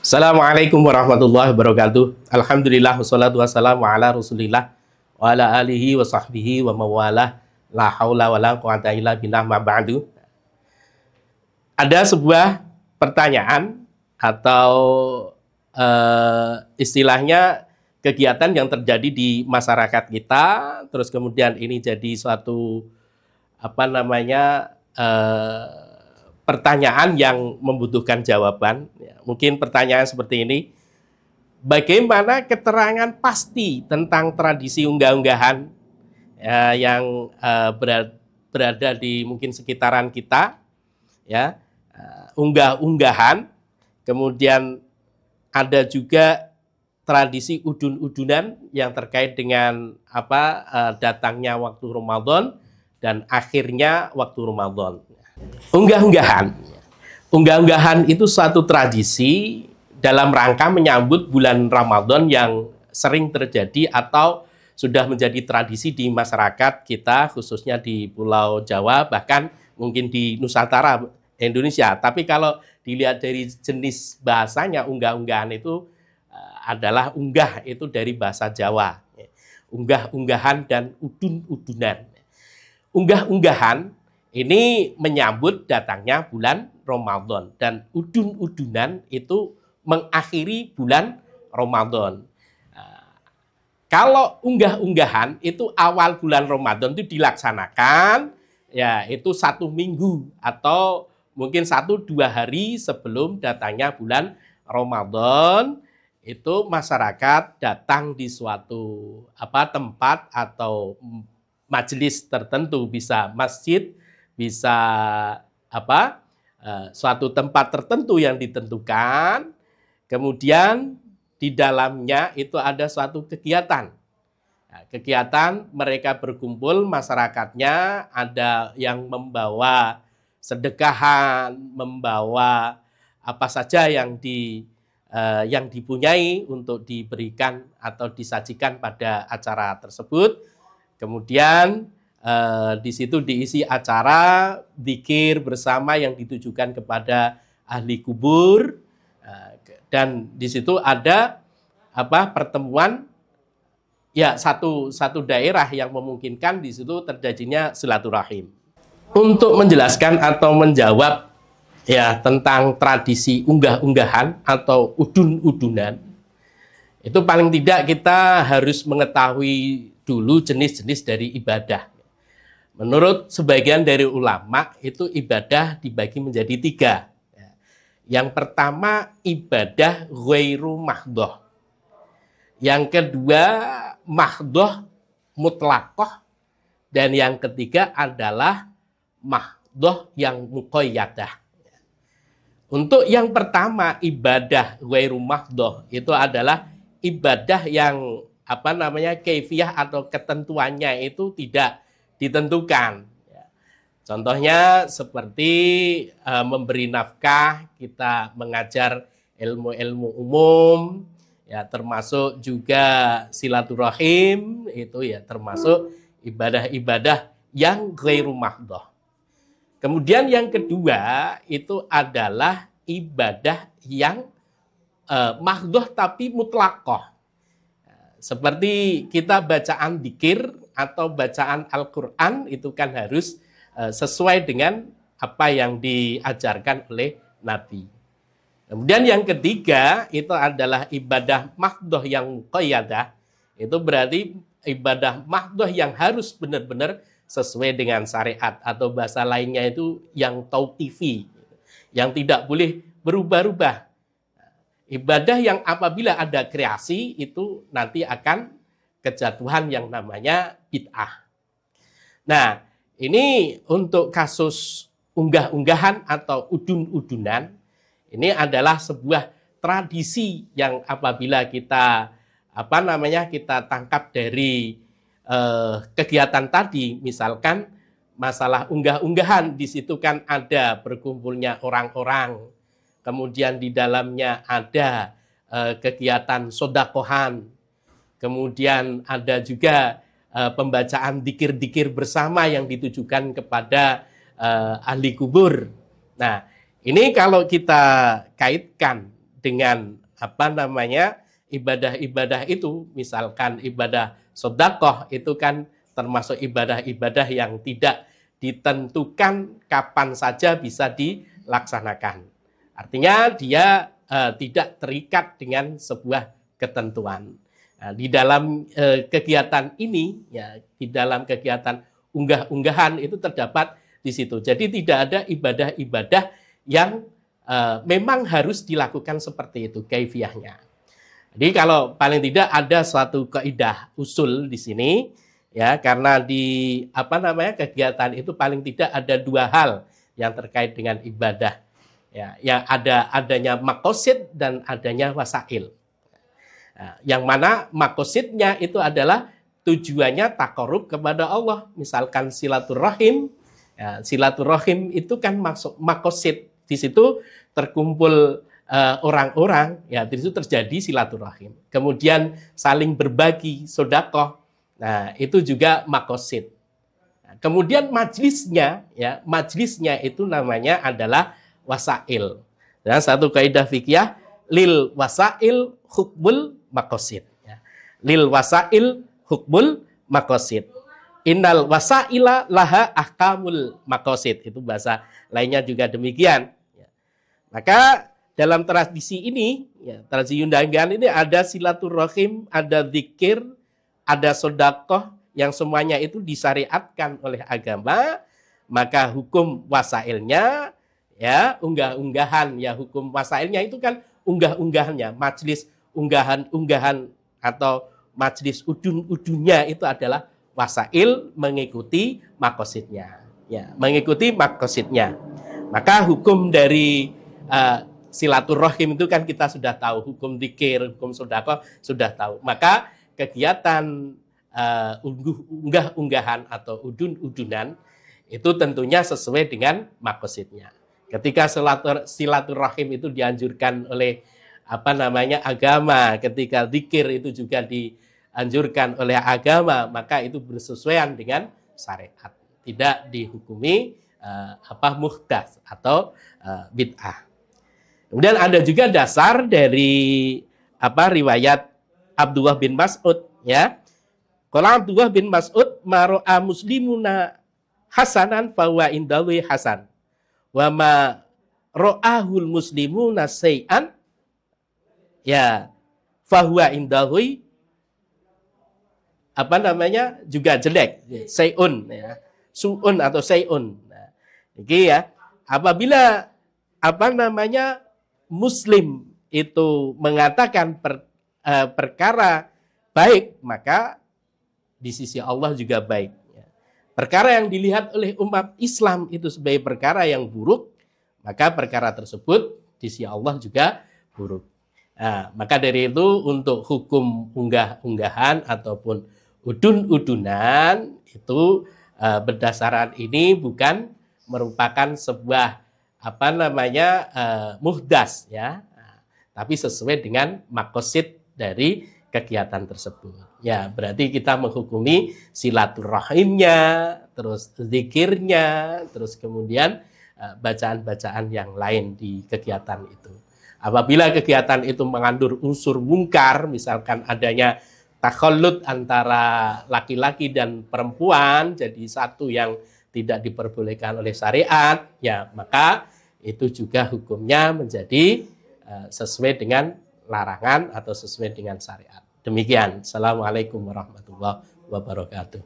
Assalamualaikum warahmatullahi wabarakatuh. Alhamdulillah wassalatu wassalamu ala Rasulillah wa ala alihi wa sahbihi wa mawalah. La haula wala quwata illa billah ma ba'du. Ada sebuah pertanyaan atau istilahnya kegiatan yang terjadi di masyarakat kita, terus kemudian ini jadi suatu pertanyaan yang membutuhkan jawaban. Ya, mungkin pertanyaan seperti ini, bagaimana keterangan pasti tentang tradisi unggah-unggahan yang berada di mungkin sekitaran kita, ya, unggah-unggahan, kemudian ada juga tradisi udun-udunan yang terkait dengan datangnya waktu Ramadan dan akhirnya waktu Ramadan. Unggah-unggahan. Unggah-unggahan itu suatu tradisi dalam rangka menyambut bulan Ramadan yang sering terjadi atau sudah menjadi tradisi di masyarakat kita, khususnya di Pulau Jawa, bahkan mungkin di Nusantara Indonesia. Tapi kalau dilihat dari jenis bahasanya, unggah-unggahan itu adalah unggah itu dari bahasa Jawa. Unggah-unggahan dan udun-udunan. Unggah-unggahan ini menyambut datangnya bulan Ramadan dan udun-udunan itu mengakhiri bulan Ramadan. Kalau unggah-unggahan itu awal bulan Ramadan itu dilaksanakan, ya itu 1 minggu atau mungkin 1-2 hari sebelum datangnya bulan Ramadan, itu masyarakat datang di suatu tempat atau majelis tertentu, bisa masjid, bisa suatu tempat tertentu yang ditentukan, kemudian di dalamnya itu ada suatu kegiatan. Nah, kegiatan mereka berkumpul, masyarakatnya ada yang membawa sedekahan, membawa apa saja yang dipunyai untuk diberikan atau disajikan pada acara tersebut. Kemudian di situ diisi acara zikir bersama yang ditujukan kepada ahli kubur, dan di situ ada pertemuan, ya satu daerah yang memungkinkan di situ terjadinya silaturahim. Untuk menjelaskan atau menjawab ya tentang tradisi unggah-unggahan atau udun-udunan, itu paling tidak kita harus mengetahui dulu jenis-jenis dari ibadah. Menurut sebagian dari ulama, itu ibadah dibagi menjadi 3. Yang pertama, ibadah ghairu mahdhoh. Yang kedua, mahdhoh mutlaqah. Dan yang ketiga adalah mahdhoh yang muqayyadah. Untuk yang pertama, ibadah ghairu mahdhoh, itu adalah ibadah yang kaifiyah atau ketentuannya itu tidak ditentukan. Contohnya seperti memberi nafkah, kita mengajar ilmu-ilmu umum, ya termasuk juga silaturahim, itu ya termasuk ibadah-ibadah yang ghairu mahdhoh. Kemudian yang kedua itu adalah ibadah yang mahdhoh tapi mutlaqah. Seperti kita bacaan dzikir atau bacaan Al-Quran itu kan harus sesuai dengan apa yang diajarkan oleh Nabi. Kemudian yang ketiga itu adalah ibadah mahdhoh yang muqayyadah. Itu berarti ibadah mahdhoh yang harus benar-benar sesuai dengan syariat, atau bahasa lainnya itu yang tauqifi, yang tidak boleh berubah-ubah. Ibadah yang apabila ada kreasi itu nanti akan kejatuhan yang namanya bid'ah. Nah, ini untuk kasus unggah-unggahan atau udun-udunan, ini adalah sebuah tradisi yang apabila kita kita tangkap dari kegiatan tadi, misalkan masalah unggah-unggahan, di situ kan ada berkumpulnya orang-orang, kemudian di dalamnya ada kegiatan sodakohan, kemudian ada juga pembacaan dzikir-dzikir bersama yang ditujukan kepada ahli kubur. Nah, ini kalau kita kaitkan dengan apa namanya ibadah-ibadah itu, misalkan ibadah sedekah itu kan termasuk ibadah-ibadah yang tidak ditentukan kapan saja bisa dilaksanakan. Artinya dia tidak terikat dengan sebuah ketentuan. Nah, di dalam kegiatan ini, ya, di dalam kegiatan unggah-unggahan itu terdapat di situ. Jadi tidak ada ibadah-ibadah yang memang harus dilakukan seperti itu kaifiyahnya. Jadi kalau paling tidak ada suatu kaidah usul di sini, ya, karena di apa namanya kegiatan itu paling tidak ada dua hal yang terkait dengan ibadah. Ya, yang adanya makosid dan adanya wasail. Nah, yang mana makosidnya itu adalah tujuannya takarub kepada Allah. Misalkan silaturahim, ya, silaturahim itu kan masuk makosid. Di situ terkumpul orang-orang, ya, di situ terjadi silaturahim. Kemudian saling berbagi sedekah. Nah, itu juga makosid. Nah, kemudian majlisnya, ya, majlisnya itu namanya adalah wasail. Dan satu kaidah fikih, lil wasail hukmul makosid. Ya. Lil wasail hukmul makosid. Innal wasaila laha ahkamul makosid. Itu bahasa lainnya juga demikian. Ya. Maka dalam tradisi ini, ya, tradisi undangan ini ada silaturahim, ada zikir, ada sedekah yang semuanya itu disyariatkan oleh agama. Maka hukum wasailnya, ya, unggah-unggahan, ya, hukum wasailnya itu kan unggah-unggahannya, majlis unggahan-unggahan atau majlis udun-udunnya itu adalah wasail mengikuti makosidnya, ya, mengikuti makosidnya. Maka hukum dari silaturahim itu kan kita sudah tahu, hukum dzikir, hukum sedekah sudah tahu. Maka kegiatan unggah-unggahan atau udun-udunan itu tentunya sesuai dengan makosidnya. Ketika silaturahim itu dianjurkan oleh apa namanya agama, ketika zikir itu juga dianjurkan oleh agama, maka itu bersesuaian dengan syariat, tidak dihukumi muhdatsah atau bid'ah. Kemudian ada juga dasar dari riwayat Abdullah bin Mas'ud, ya. Qala Abdullah bin Mas'ud maro'a muslimuna hasanan fawa indawi hasan. Wa ma ra'ahul muslimuna say'an, ya, fahuwa indawi juga jelek, say'un, ya, su'un atau say'un. Nah, ini, ya, apabila muslim itu mengatakan perkara baik, maka di sisi Allah juga baik. Perkara yang dilihat oleh umat Islam itu sebagai perkara yang buruk, maka perkara tersebut di sisi Allah juga buruk. Nah, maka dari itu untuk hukum unggah-unggahan ataupun udun-udunan itu berdasarkan ini bukan merupakan sebuah muhdas, ya, tapi sesuai dengan makosid dari kegiatan tersebut. Ya, berarti kita menghukumi silaturahimnya, terus zikirnya, terus kemudian bacaan-bacaan yang lain di kegiatan itu. Apabila kegiatan itu mengandung unsur mungkar, misalkan adanya takhallud antara laki-laki dan perempuan, jadi satu yang tidak diperbolehkan oleh syariat, ya, maka itu juga hukumnya menjadi sesuai dengan larangan atau sesuai dengan syariat. Demikian. Assalamualaikum warahmatullahi wabarakatuh.